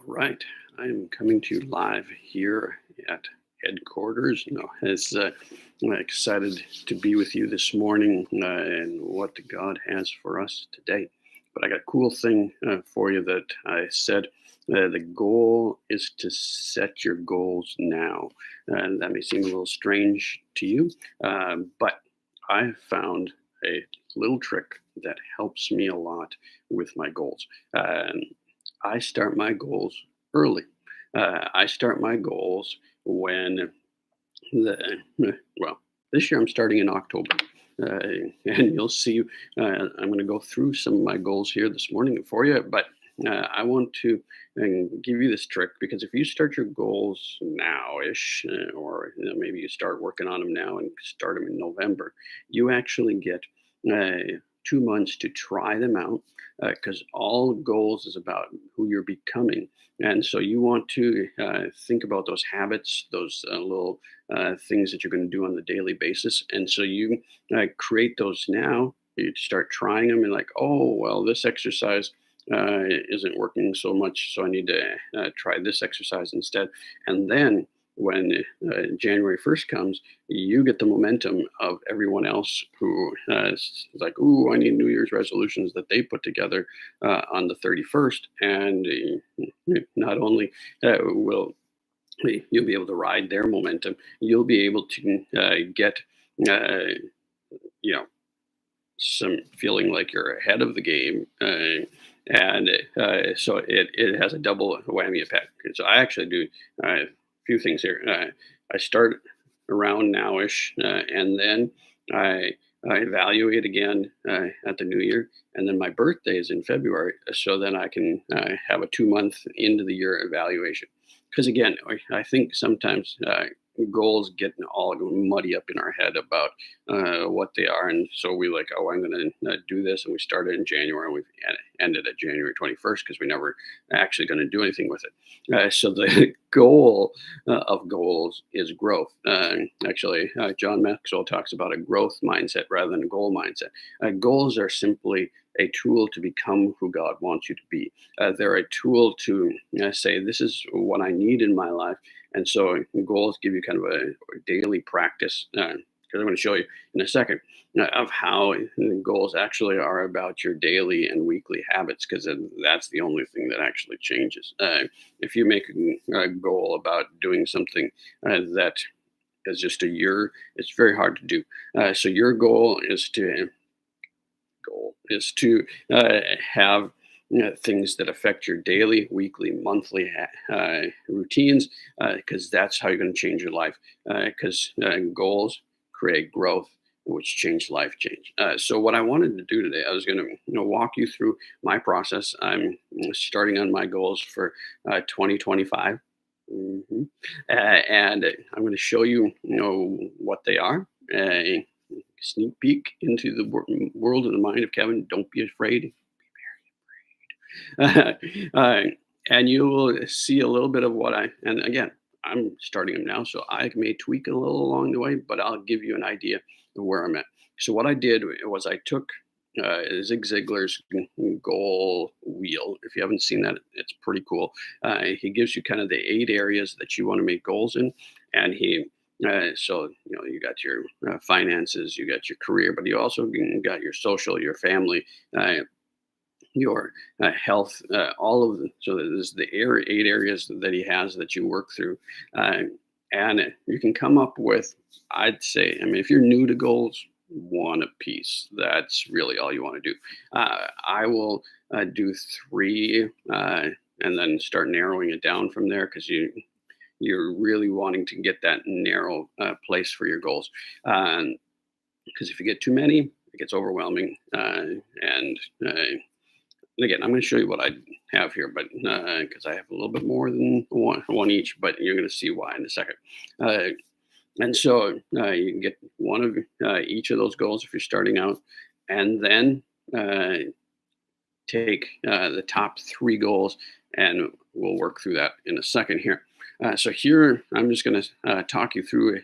Right. I'm coming to you live here at headquarters. I'm excited to be with you this morning and what God has for us today. But I got a cool thing for you that I said. The goal is to set your goals now. And that may seem a little strange to you, but I found a little trick that helps me a lot with my goals. I start my goals early. I start my goals when the well, this year I'm starting in October, uh, and you'll see. I'm going to go through some of my goals here this morning for you, but I want to give you this trick because if you start your goals now-ish, or maybe you start working on them now and start them in November, you actually get 2 months to try them out because all goals is about who you're becoming. And so you want to think about those habits, those little things that you're going to do on the daily basis. And so you create those now. You start trying them and like, oh, well, this exercise isn't working so much. So I need to try this exercise instead. And then when January 1st comes, you get the momentum of everyone else who is like, ooh, I need New Year's resolutions that they put together on the 31st. And not only will you'll be able to ride their momentum, you'll be able to get, uh, you know, some feeling like you're ahead of the game. And so it has a double whammy effect. And so I actually do a few things here. I start around nowish, and then I evaluate again at the new year. And then my birthday is in February. So then I can have a 2 month into the year evaluation. Because again, I think sometimes goals get all muddy up in our head about what they are. And so we like, oh, I'm going to do this. And we started in January and we've ended at January 21st because we never actually going to do anything with it. So the goal of goals is growth. Actually, John Maxwell talks about a growth mindset rather than a goal mindset. Goals are simply a tool to become who God wants you to be. They're a tool to say, this is what I need in my life. And so goals give you kind of a daily practice, because I'm going to show you in a second of how goals actually are about your daily and weekly habits, because that's the only thing that actually changes. If you make a goal about doing something that is just a year, it's very hard to do. So your goal is to have things that affect your daily, weekly, monthly routines, because that's how you're going to change your life. Because goals create growth, which change life change. So what I wanted to do today, I was going to walk you through my process. I'm starting on my goals for 2025. And I'm going to show you, what they are. Sneak peek into the world and the mind of Kevin. Don't be afraid. uh, and you will see a little bit of what and again, I'm starting them now, so I may tweak a little along the way, but I'll give you an idea of where I'm at. So what I did was I took Zig Ziglar's goal wheel. If you haven't seen that, it's pretty cool. He gives you kind of the 8 areas that you want to make goals in, and so you got your finances, you got your career, but you also got your social, your family, your health, all of them. So there's the 8 areas that he has that you work through, and you can come up with. I'd say, I mean, if you're new to goals, one a piece. That's really all you want to do. I will do three, and then start narrowing it down from there because you're really wanting to get that narrow place for your goals. Because if you get too many, it gets overwhelming, and again, I'm going to show you what I have here, but because I have a little bit more than one each, but you're going to see why in a second. And so you can get one of each of those goals if you're starting out, and then take the top 3 goals, and we'll work through that in a second here. So here I'm just going to talk you through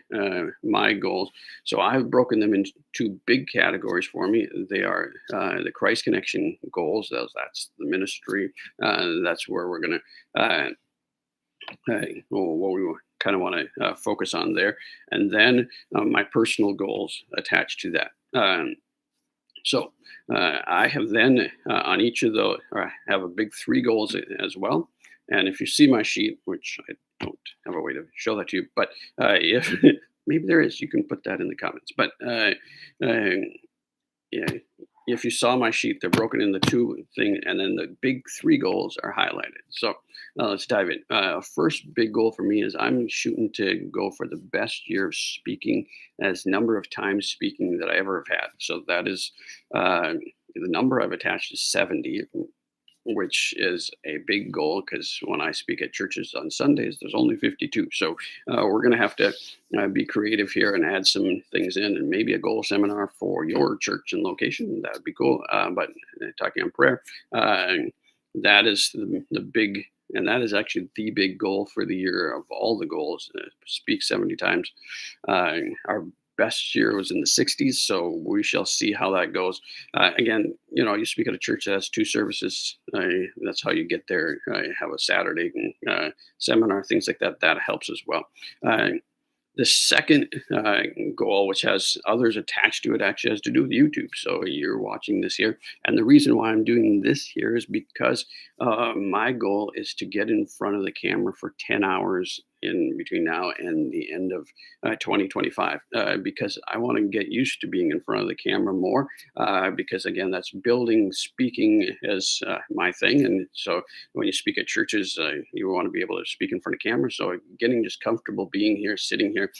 my goals. So I've broken them into two big categories for me. They are the Christ connection goals. That's the ministry. That's where we're going to what we kind of want to focus on there, and then my personal goals attached to that. So I have then on each of those, I have a big three goals as well. And if you see my sheet, which I don't have a way to show that to you, but if maybe there is, you can put that in the comments. But uh, yeah, if you saw my sheet, they're broken into two thing, and then the big three goals are highlighted. So let's dive in. First big goal for me is I'm shooting to go for the best year of speaking as number of times speaking that I ever have had. So that is the number I've attached is 70, which is a big goal because when I speak at churches on Sundays, there's only 52. So we're going to have to be creative here and add some things in, and maybe a goal seminar for your church and location. That would be cool. But talking on prayer, that is the big, and that is actually the big goal for the year of all the goals. Speak 70 times. Our best year was in the 60s, so we shall see how that goes. Again, you speak at a church that has two services. That's how you get there. Have a Saturday seminar, things like that. That helps as well. The second goal, which has others attached to it, actually has to do with YouTube. So you're watching this here. And the reason why I'm doing this here is because my goal is to get in front of the camera for 10 hours in between now and the end of 2025, because I want to get used to being in front of the camera more, because again, that's building speaking as my thing. And so when you speak at churches, you want to be able to speak in front of camera. So getting just comfortable being here, sitting here.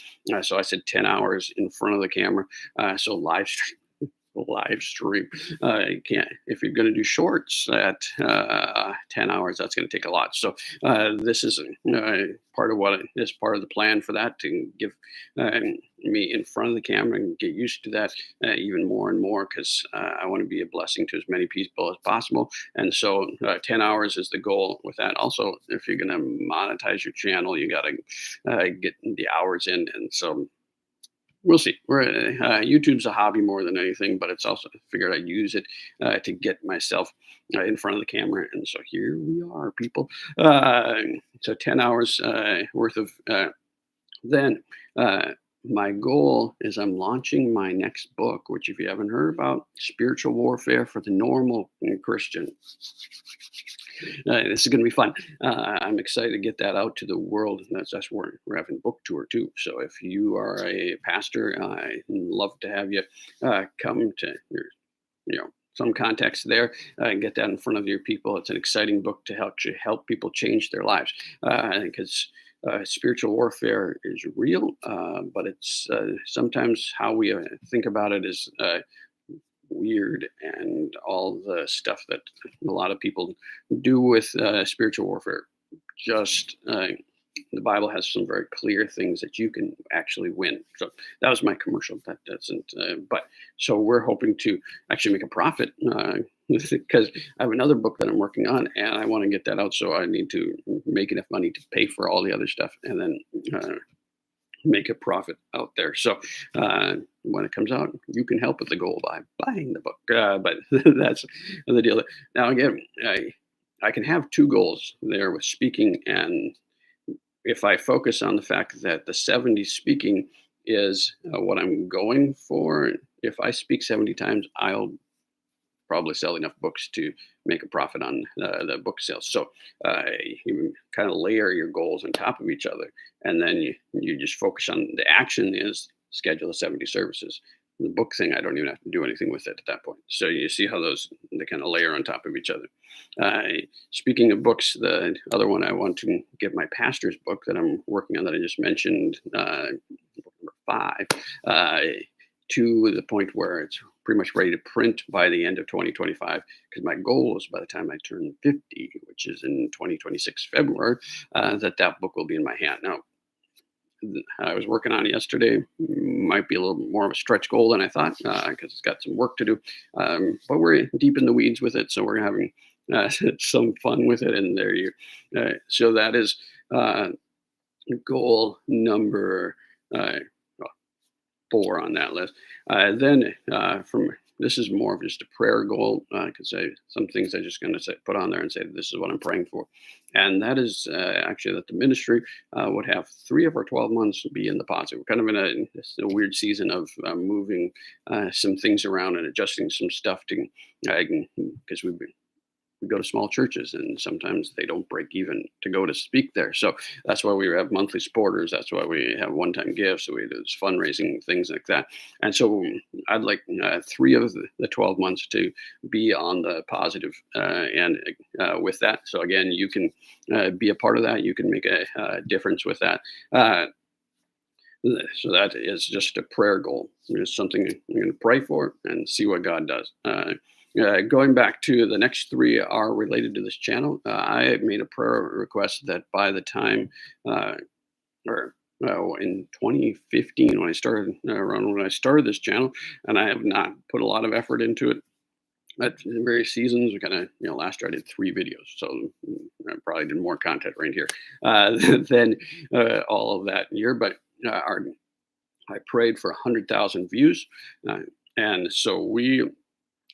So I said 10 hours in front of the camera. So live stream. You can't, if you're going to do shorts at 10 hours, that's going to take a lot. So this is part of what is part of the plan for that, to give me in front of the camera and get used to that even more and more, because I want to be a blessing to as many people as possible. And so 10 hours is the goal with that. Also, if you're going to monetize your channel, you got to get the hours in. And so we'll see. YouTube's a hobby more than anything, but it's also figured I'd use it to get myself in front of the camera. And so here we are, people. So 10 hours worth of then. My goal is I'm launching my next book, which, if you haven't heard about, Spiritual Warfare for the Normal Christian. This is going to be fun. I'm excited to get that out to the world. That's where we're having book tour too. So if you are a pastor, I'd love to have you come to your, some context there and get that in front of your people. It's an exciting book to help people change their lives, because spiritual warfare is real, but it's sometimes how we think about it is weird, and all the stuff that a lot of people do with spiritual warfare. Just the Bible has some very clear things that you can actually win. So that was my commercial. That doesn't, but so we're hoping to actually make a profit, because I have another book that I'm working on, and I want to get that out. So I need to make enough money to pay for all the other stuff, and then make a profit out there. So when it comes out, you can help with the goal by buying the book. But that's the deal. Now again, I can have two goals there with speaking, and if I focus on the fact that the 70 speaking is what I'm going for, if I speak 70 times, I'll probably sell enough books to make a profit on the book sales. So you kind of layer your goals on top of each other, and then you just focus on the action is schedule the 70 services. The book thing, I don't even have to do anything with it at that point. So you see how they kind of layer on top of each other. Speaking of books, the other one I want to get my pastor's book that I'm working on that I just mentioned, book number 5, to the point where it's pretty much ready to print by the end of 2025, because my goal is by the time I turn 50, which is in 2026 February, that book will be in my hand. Now, I was working on it yesterday. Might be a little more of a stretch goal than I thought, because it's got some work to do. But we're deep in the weeds with it, so we're having some fun with it. And so that is goal number uh, 4 on that list. Then from this is more of just a prayer goal because some things I just going to say put on there and say this is what I'm praying for, and that is actually that the ministry would have 3 of our 12 months be in the positive. We're kind of in a weird season of moving some things around and adjusting some stuff to because we go to small churches and sometimes they don't break even to go to speak there. So that's why we have monthly supporters. That's why we have one-time gifts. So we do this fundraising things like that. And so I'd like 3 of the 12 months to be on the positive and with that. So again, you can be a part of that. You can make a difference with that. Uh, so that is just a prayer goal. It's something I'm going to pray for and see what God does. Going back to the next 3 are related to this channel. I made a prayer request that by the time, or in 2015, when I started around when I started this channel, and I have not put a lot of effort into it. At various seasons, we kind of, last year I did 3 videos, so I probably did more content right here than all of that year. But our I prayed for 100,000 views. Uh, and so we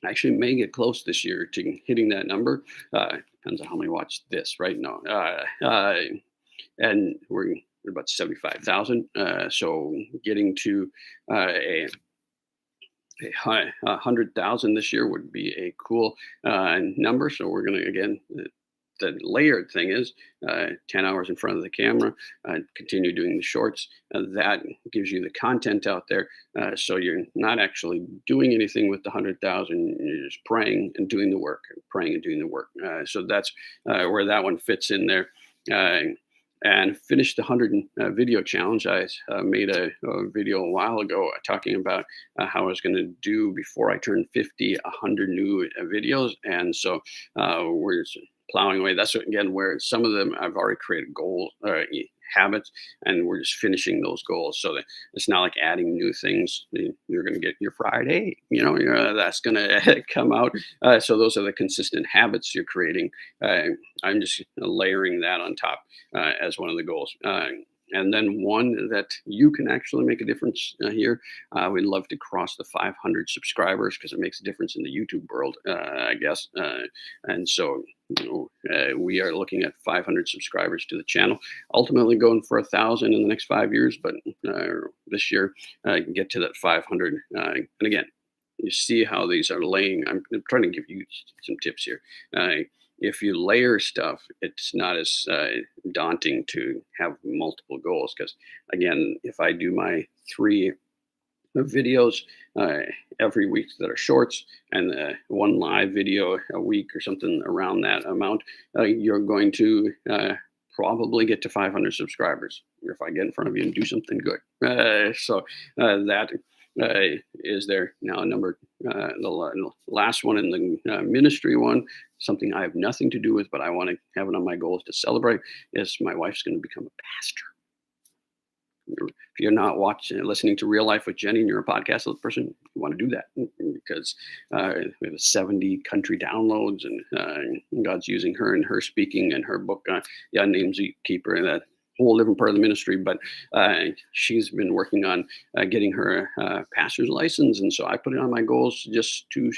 actually may get close this year to hitting that number. Depends on how many watch this right now. And we're about 75,000. So getting to a 100,000 this year would be a cool number. So we're going to, again, the layered thing is 10 hours in front of the camera, continue doing the shorts. That gives you the content out there. So you're not actually doing anything with the 100,000. You're just praying and doing the work, praying and doing the work. So that's where that one fits in there. And finished the 100 video challenge. I made a video a while ago talking about how I was going to do before I turned 50, 100 new videos. And so we're plowing away. That's again where some of them I've already created goals, habits, and we're just finishing those goals. So that it's not like adding new things. You're going to get your Friday, that's going to come out. So those are the consistent habits you're creating. I'm just layering that on top as one of the goals. And then one that you can actually make a difference here. We'd love to cross the 500 subscribers because it makes a difference in the YouTube world, I guess. And so we are looking at 500 subscribers to the channel. Ultimately, going for 1,000 in the next 5 years, but this year get to that 500. And again, you see how these are laying. I'm trying to give you some tips here. If you layer stuff, it's not as daunting to have multiple goals. Because again, if I do my 3 videos every week that are shorts and 1 live video a week or something around that amount, you're going to probably get to 500 subscribers if I get in front of you and do something good. So that is there now. Number the last one in the ministry one, something I have nothing to do with, but I want to have it on my goals to celebrate, is my wife's going to become a pastor. If you're not listening to Real Life with Jenny, and you're a podcast person, you want to do that because we have 70 country downloads, and God's using her and her speaking and her book, Name's Keeper, and that whole different part of the ministry. But she's been working on getting her pastor's license, and so I put it on my goals just to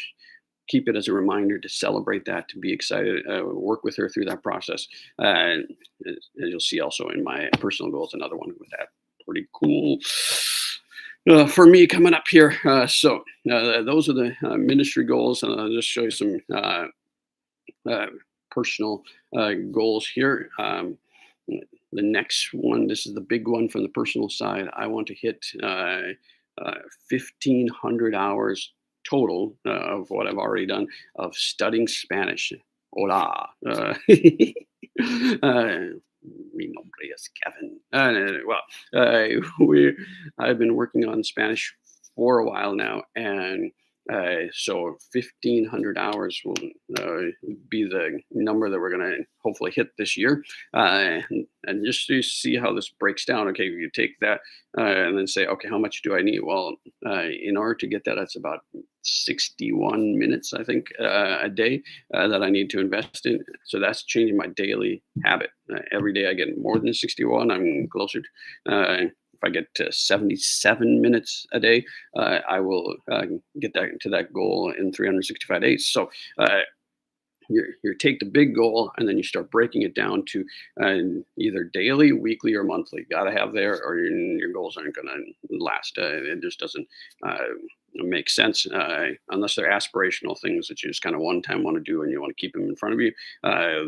keep it as a reminder to celebrate that, to be excited, work with her through that process. And as you'll see also in my personal goals, another one with that. Pretty cool for me coming up here. So those are the ministry goals, and I'll just show you some personal goals here. The next one, this is the big one from the personal side. I want to hit 1,500 hours total of what I've already done of studying Spanish. Hola. Mi nombre es Kevin. I've been working on Spanish for a while now, and So 1,500 hours will be the number that we're going to hopefully hit this year. And just to see how this breaks down, okay, you take that and then say, okay, how much do I need? Well, in order to get that, that's about 61 minutes, I think, a day that I need to invest in. So that's changing my daily habit. Every day I get more than 61, I'm closer to. If I get to 77 minutes a day, I will get that to that goal in 365 days. So you take the big goal and then you start breaking it down to either daily, weekly, or monthly. Got to have there, or your goals aren't going to last. It just doesn't make sense unless they're aspirational things that you just kind of one time want to do and you want to keep them in front of you.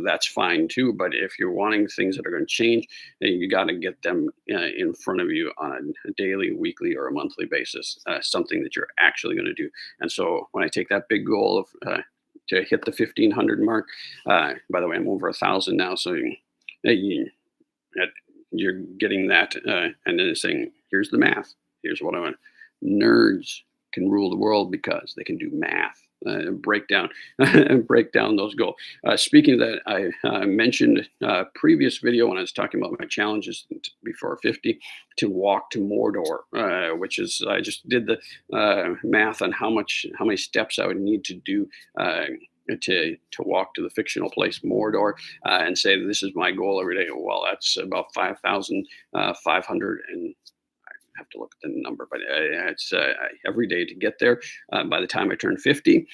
That's fine too. But if you're wanting things that are going to change, then you got to get them in front of you on a daily, weekly, or a monthly basis. Something that you're actually going to do. And so when I take that big goal of to hit the 1,500 mark. By the way, I'm over 1,000 now, so you're getting that, and then it's saying, "Here's the math. Here's what I want." Nerds can rule the world because they can do math. Break down, break down those goals. Speaking of that, I mentioned previous video when I was talking about my challenges before 50 to walk to Mordor, which is I just did the math on how many steps I would need to do. To walk to the fictional place Mordor and say this is my goal every day. Well, that's about 5,500 and I have to look at the number, but it's every day to get there by the time I turn 50.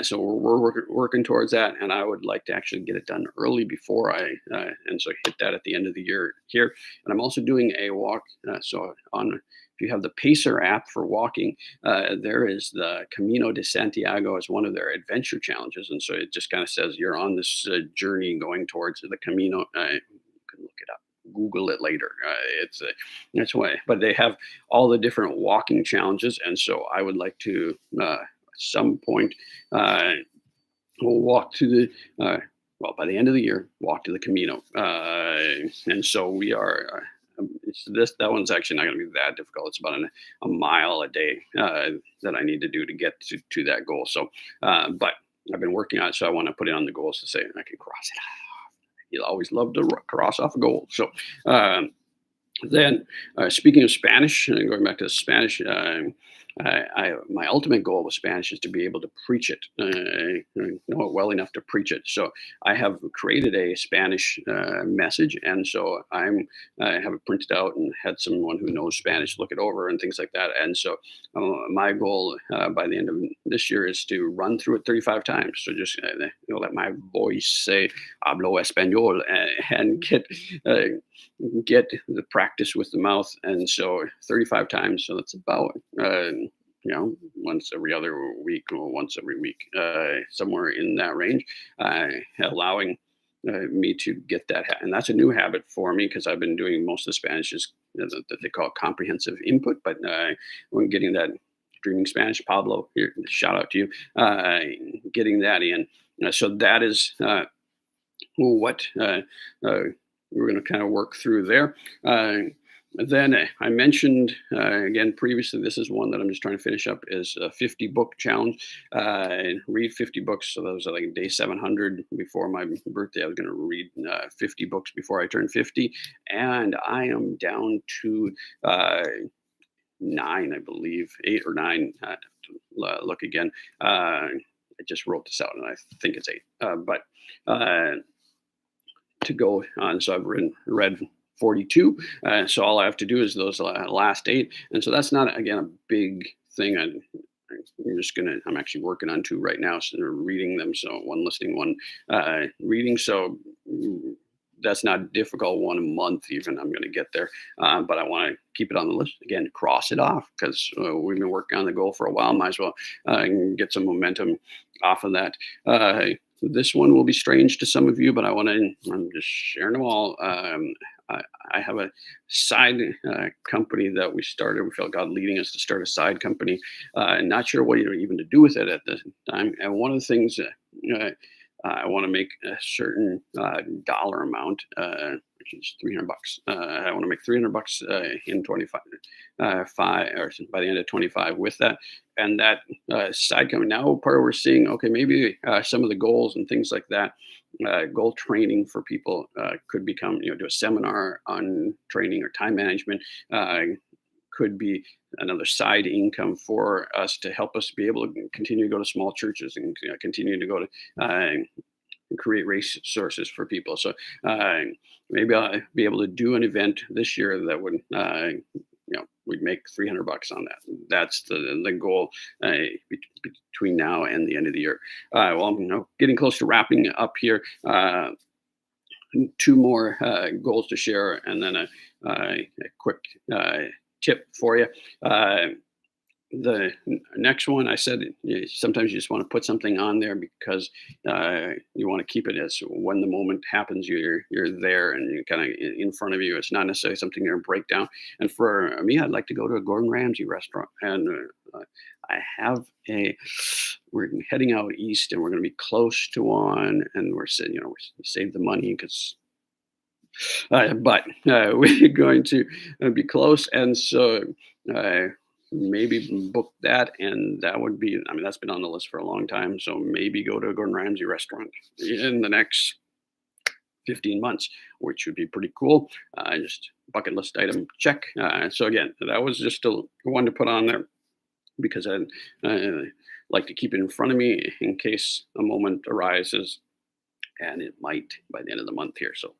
So we're working towards that. And I would like to actually get it done early before and so hit that at the end of the year here. And I'm also doing a walk. If you have the Pacer app for walking, there is the Camino de Santiago as one of their adventure challenges. And so it just kind of says you're on this journey going towards the Camino. You can look it up. Google it later. That's why. But they have all the different walking challenges, and so I would like to at some point we'll walk to the by the end of the year walk to the Camino, and so we are. That one's actually not going to be that difficult. It's about a mile a day that I need to do to get to that goal. So, but I've been working on it, so I want to put it on the goals to say I can cross it. You'll always love to cross off a goal. So then, speaking of Spanish, and going back to Spanish, my ultimate goal with Spanish is to be able to preach it, know it well enough to preach it. So I have created a Spanish message, and so I have it printed out and had someone who knows Spanish look it over and things like that. And so my goal by the end of this year is to run through it 35 times. So just let my voice say "hablo español" and get the practice with the mouth. And so 35 times. So that's about once every other week or once every week, somewhere in that range, allowing me to get that. And that's a new habit for me because I've been doing most of the Spanish is that they call comprehensive input. But when getting that Dreaming Spanish, Pablo, here, shout out to you, getting that in. So that is what we're going to kind of work through there. Then I mentioned again previously, this is one that I'm just trying to finish up, is a 50 book challenge. Read 50 books. So that was like day 700 before my birthday. I was going to read 50 books before I turned 50. And I am down to 9, I believe, 8 or 9. I have to look again. I just wrote this out and I think it's 8. But to go on. So I've read 42. So all I have to do is those last 8. And so that's not, again, a big thing. I'm actually working on 2 right now. So they're reading them. So one listening, one reading. So that's not difficult. 1 a month, even I'm going to get there. But I want to keep it on the list again, cross it off because we've been working on the goal for a while. Might as well get some momentum off of that. This one will be strange to some of you, but I'm just sharing them all. I have a side company that we started. We felt God leading us to start a side company. Not sure what even to do with it at the time. And one of the things I want to make a certain dollar amount, which is $300. I want to make $300 in 25, five, or by the end of 25 with that. And that side coming now, part of we're seeing, okay, maybe some of the goals and things like that, goal training for people could become, do a seminar on training or time management. Could be another side income for us to help us be able to continue to go to small churches and continue to go to create resources for people. So maybe I'll be able to do an event this year that would, we'd make $300 on that. That's the goal between now and the end of the year. Well, I'm getting close to wrapping up here. Two more goals to share, and then a quick tip for you. The next one, I said, sometimes you just want to put something on there because you want to keep it as when the moment happens, you're there and you're kind of in front of you. It's not necessarily something you're going to break down. And for me, I'd like to go to a Gordon Ramsay restaurant, and we're heading out east, and we're going to be close to one, and we're saying, we save the money because. But we're going to be close, and so maybe book that, and that would be. I mean, that's been on the list for a long time. So maybe go to a Gordon Ramsay restaurant in the next 15 months, which would be pretty cool. Just bucket list item check. So again, that was just a one to put on there because I'd like to keep it in front of me in case a moment arises, and it might by the end of the month here. So.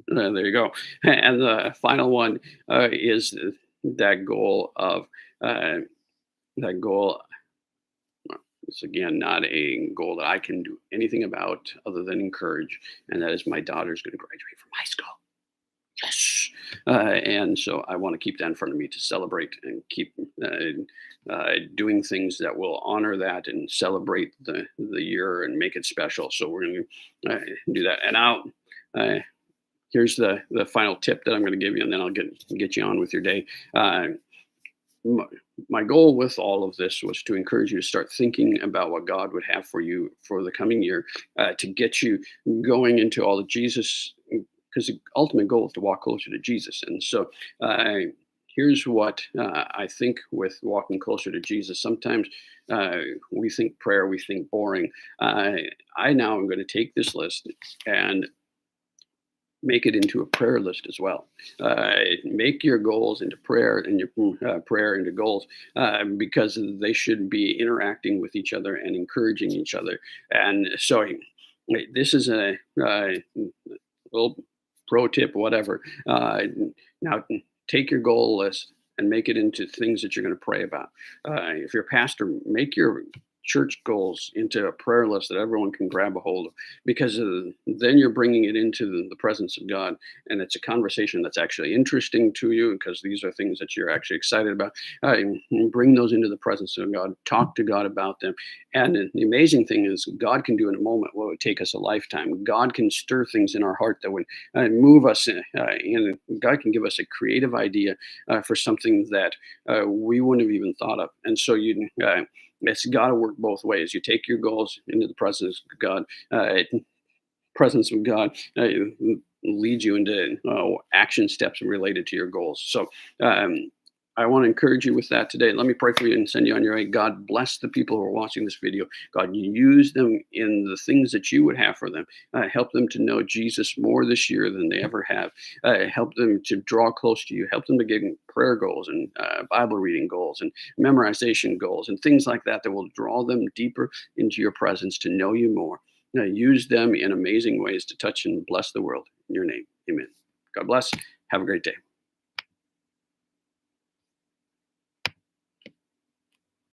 There you go. And the final one is that goal of that goal. It's again not a goal that I can do anything about other than encourage, and that is my daughter's going to graduate from high school. Yes. And so I want to keep that in front of me to celebrate and keep doing things that will honor that and celebrate the year and make it special. So we're going to do that. And here's the final tip that I'm going to give you, and then I'll get you on with your day. My goal with all of this was to encourage you to start thinking about what God would have for you for the coming year, to get you going into all of Jesus, because the ultimate goal is to walk closer to Jesus. And so here's what I think with walking closer to Jesus. Sometimes we think prayer, we think boring. I now am going to take this list and make it into a prayer list as well. Make your goals into prayer and your prayer into goals, because they should be interacting with each other and encouraging each other. And so this is a little pro tip, whatever. Now take your goal list and make it into things that you're going to pray about. If you're a pastor, make your church goals into a prayer list that everyone can grab a hold of, because then you're bringing it into the presence of God, and it's a conversation that's actually interesting to you because these are things that you're actually excited about. Bring those into the presence of God, talk to God about them. And the amazing thing is God can do in a moment what would take us a lifetime. God can stir things in our heart that would move us and God can give us a creative idea for something that we wouldn't have even thought of. And so it's got to work both ways. You take your goals into the presence of God. Presence of God leads you into action steps related to your goals. So I want to encourage you with that today. Let me pray for you and send you on your way. God bless the people who are watching this video. God, use them in the things that you would have for them. Help them to know Jesus more this year than they ever have. Help them to draw close to you. Help them to get prayer goals and Bible reading goals and memorization goals and things like that will draw them deeper into your presence to know you more. Use them in amazing ways to touch and bless the world. In your name, amen. God bless. Have a great day.